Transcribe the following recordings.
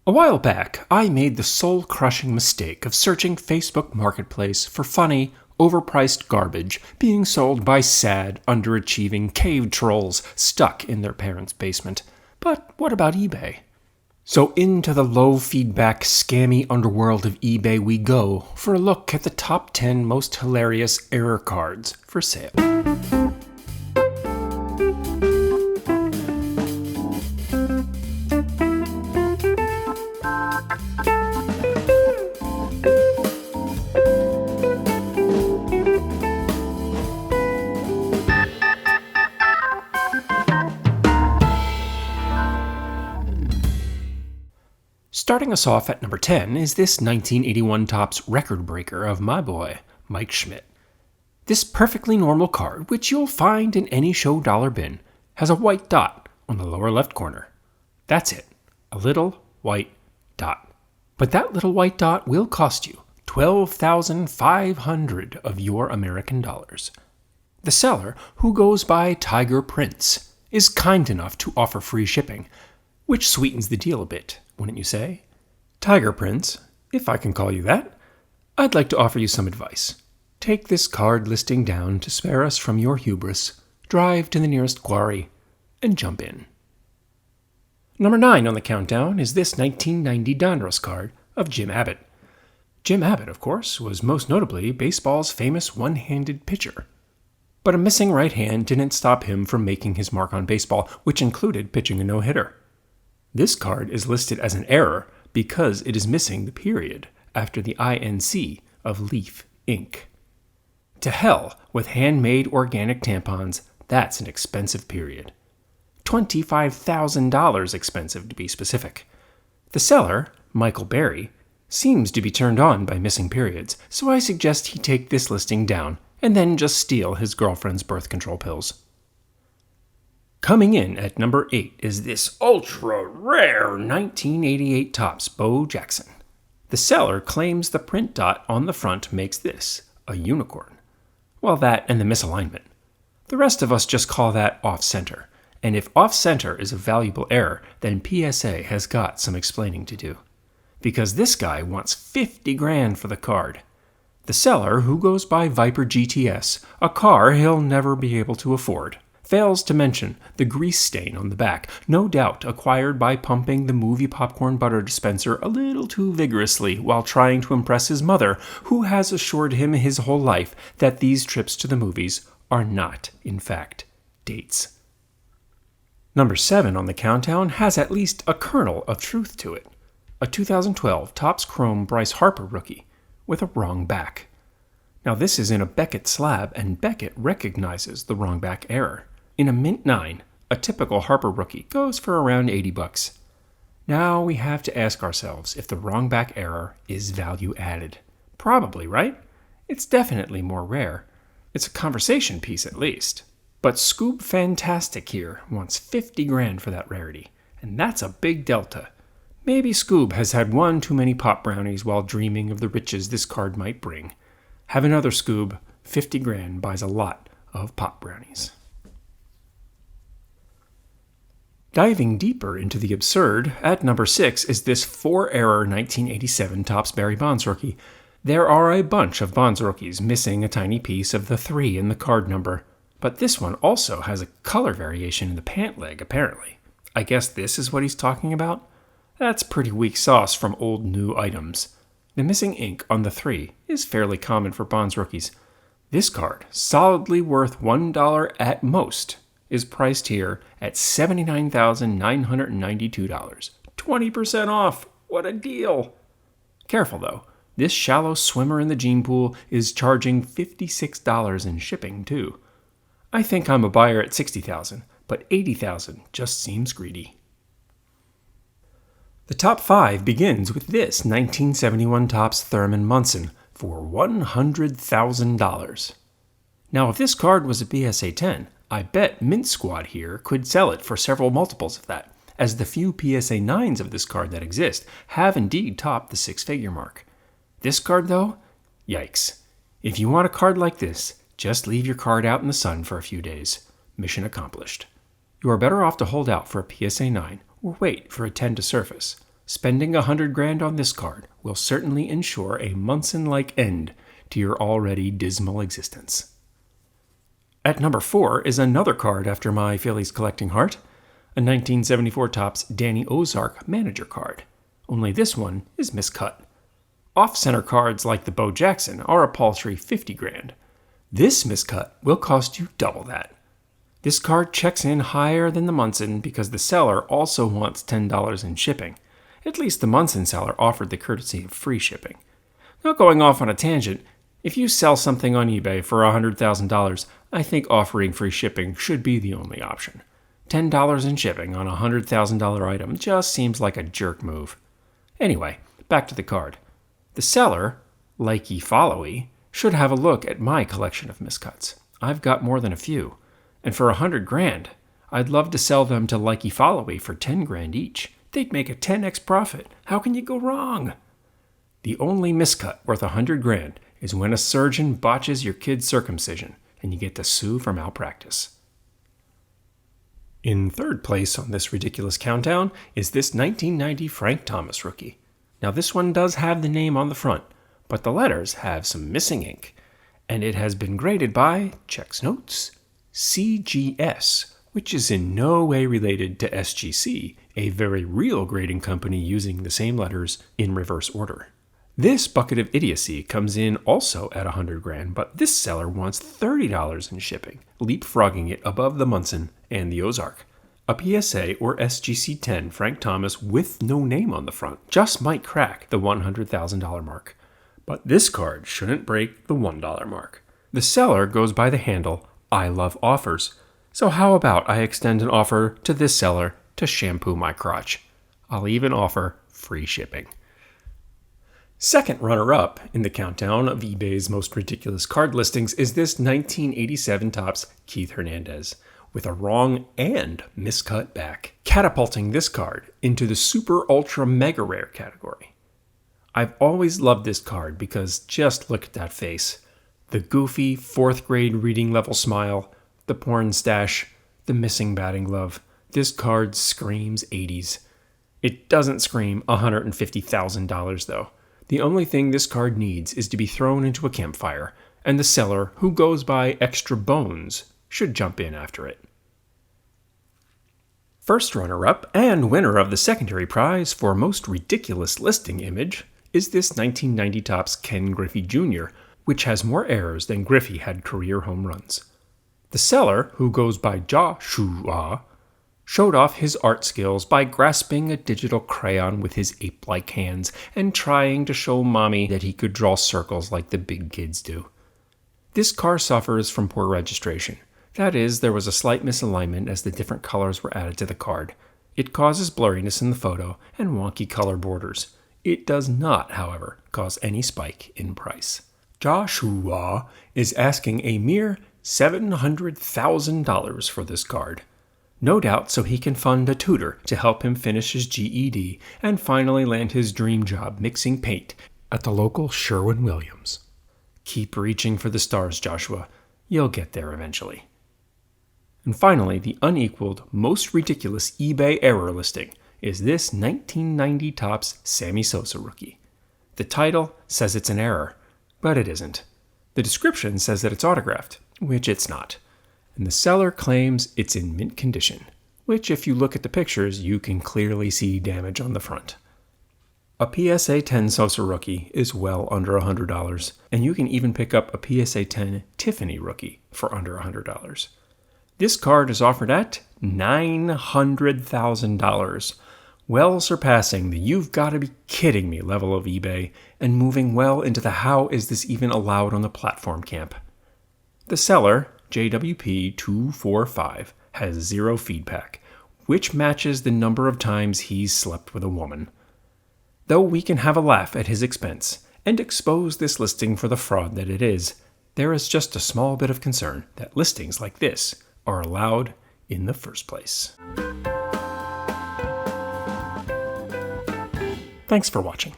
A while back, I made the soul-crushing mistake of searching Facebook Marketplace for funny, overpriced garbage being sold by sad, underachieving cave trolls stuck in their parents' basement. But what about eBay? So into the low-feedback, scammy underworld of eBay we go for a look at the top 10 most hilarious error cards for sale. Starting us off at number 10 is this 1981 Topps record breaker of my boy, Mike Schmidt. This perfectly normal card, which you'll find in any show dollar bin, has a white dot on the lower left corner. That's it, a little white dot. But that little white dot will cost you $12,500 of your American dollars. The seller, who goes by Tiger Prince, is kind enough to offer free shipping, which sweetens the deal a bit, wouldn't you say? Tiger Prince, if I can call you that, I'd like to offer you some advice. Take this card listing down to spare us from your hubris, drive to the nearest quarry, and jump in. Number 9 on the countdown is this 1990 Donruss card of Jim Abbott. Jim Abbott, of course, was most notably baseball's famous one-handed pitcher. But a missing right hand didn't stop him from making his mark on baseball, which included pitching a no-hitter. This card is listed as an error because it is missing the period after the INC of Leaf Inc. To hell with handmade organic tampons, that's an expensive period. $25,000 expensive to be specific. The seller, Michael Berry, seems to be turned on by missing periods, so I suggest he take this listing down and then just steal his girlfriend's birth control pills. Coming in at number 8 is this ultra-rare 1988 Topps Bo Jackson. The seller claims the print dot on the front makes this a unicorn. Well, that and the misalignment. The rest of us just call that off-center. And if off-center is a valuable error, then PSA has got some explaining to do. Because this guy wants $50,000 for the card. The seller, who goes by Viper GTS, a car he'll never be able to afford, fails to mention the grease stain on the back, no doubt acquired by pumping the movie popcorn butter dispenser a little too vigorously while trying to impress his mother, who has assured him his whole life that these trips to the movies are not, in fact, dates. Number 7 on the countdown has at least a kernel of truth to it. A 2012 Topps Chrome Bryce Harper rookie with a wrong back. Now this is in a Beckett slab, and Beckett recognizes the wrong back error. In a Mint 9, a typical Harper rookie goes for around $80. Now we have to ask ourselves if the wrong back error is value added. Probably, right? It's definitely more rare. It's a conversation piece at least. But Scoob Fantastic here wants $50,000 for that rarity, and that's a big delta. Maybe Scoob has had one too many pop brownies while dreaming of the riches this card might bring. Have another Scoob. $50,000 buys a lot of pop brownies. Diving deeper into the absurd, at number 6 is this 4-error 1987 Topps Barry Bonds rookie. There are a bunch of Bonds rookies missing a tiny piece of the 3 in the card number, but this one also has a color variation in the pant leg, apparently. I guess this is what he's talking about? That's pretty weak sauce from old new items. The missing ink on the 3 is fairly common for Bonds rookies. This card, solidly worth $1 at most, is priced here at $79,992. 20% off! What a deal! Careful though, this shallow swimmer in the gene pool is charging $56 in shipping too. I think I'm a buyer at $60,000, but $80,000 just seems greedy. The top 5 begins with this 1971 Topps Thurman Munson for $100,000. Now if this card was a PSA 10, I bet Mint Squad here could sell it for several multiples of that, as the few PSA 9s of this card that exist have indeed topped the 6-figure mark. This card though? Yikes. If you want a card like this, just leave your card out in the sun for a few days. Mission accomplished. You are better off to hold out for a PSA 9 or wait for a 10 to surface. Spending $100,000 on this card will certainly ensure a Munson-like end to your already dismal existence. At number 4 is another card after my Phillies collecting heart, a 1974 Topps Danny Ozark manager card. Only this one is miscut. Off-center cards like the Bo Jackson are a paltry $50,000. This miscut will cost you double that. This card checks in higher than the Munson because the seller also wants $10 in shipping. At least the Munson seller offered the courtesy of free shipping. Not going off on a tangent, if you sell something on eBay for $100,000, I think offering free shipping should be the only option. $10 in shipping on a $100,000 item just seems like a jerk move. Anyway, back to the card. The seller, likey-followy, should have a look at my collection of miscuts. I've got more than a few. And for $100,000, I'd love to sell them to likey-followy for $10,000 each. They'd make a 10x profit. How can you go wrong? The only miscut worth $100,000 is when a surgeon botches your kid's circumcision and you get to sue for malpractice. In third place on this ridiculous countdown is this 1990 Frank Thomas rookie. Now this one does have the name on the front, but the letters have some missing ink, and it has been graded by, checks notes, CGS, which is in no way related to SGC, a very real grading company using the same letters in reverse order. This bucket of idiocy comes in also at $100,000, but this seller wants $30 in shipping, leapfrogging it above the Munson and the Ozark. A PSA or SGC 10 Frank Thomas with no name on the front just might crack the $100,000 mark. But this card shouldn't break the $1 mark. The seller goes by the handle I love offers. So how about I extend an offer to this seller to shampoo my crotch? I'll even offer free shipping. Second runner-up in the countdown of eBay's most ridiculous card listings is this 1987 Topps Keith Hernandez, with a wrong and miscut back, catapulting this card into the super ultra mega rare category. I've always loved this card because just look at that face. The goofy 4th grade reading level smile, the porn stash, the missing batting glove. This card screams 80s. It doesn't scream $150,000 though. The only thing this card needs is to be thrown into a campfire, and the seller, who goes by Extra Bones, should jump in after it. First runner-up and winner of the secondary prize for most ridiculous listing image is this 1990 Topps Ken Griffey Jr., which has more errors than Griffey had career home runs. The seller, who goes by Joshua, showed off his art skills by grasping a digital crayon with his ape-like hands and trying to show mommy that he could draw circles like the big kids do. This car suffers from poor registration. That is, there was a slight misalignment as the different colors were added to the card. It causes blurriness in the photo and wonky color borders. It does not, however, cause any spike in price. Joshua is asking a mere $700,000 for this card. No doubt so he can fund a tutor to help him finish his GED and finally land his dream job mixing paint at the local Sherwin-Williams. Keep reaching for the stars, Joshua. You'll get there eventually. And finally, the unequaled, most ridiculous eBay error listing is this 1990 Topps Sammy Sosa rookie. The title says it's an error, but it isn't. The description says that it's autographed, which it's not. And the seller claims it's in mint condition, which if you look at the pictures, you can clearly see damage on the front. A PSA 10 Sosa rookie is well under $100, and you can even pick up a PSA 10 Tiffany rookie for under $100. This card is offered at $900,000, well surpassing the you've got to be kidding me level of eBay and moving well into the how is this even allowed on the platform camp. The seller, JWP245, has 0 feedback, which matches the number of times he's slept with a woman. Though we can have a laugh at his expense and expose this listing for the fraud that it is, there is just a small bit of concern that listings like this are allowed in the first place. Thanks for watching.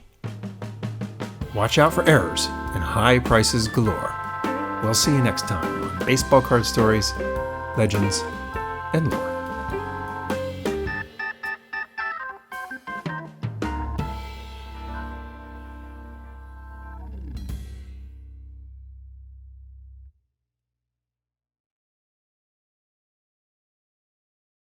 Watch out for errors and high prices galore. We'll see you next time on Baseball Card Stories, Legends, and Lore.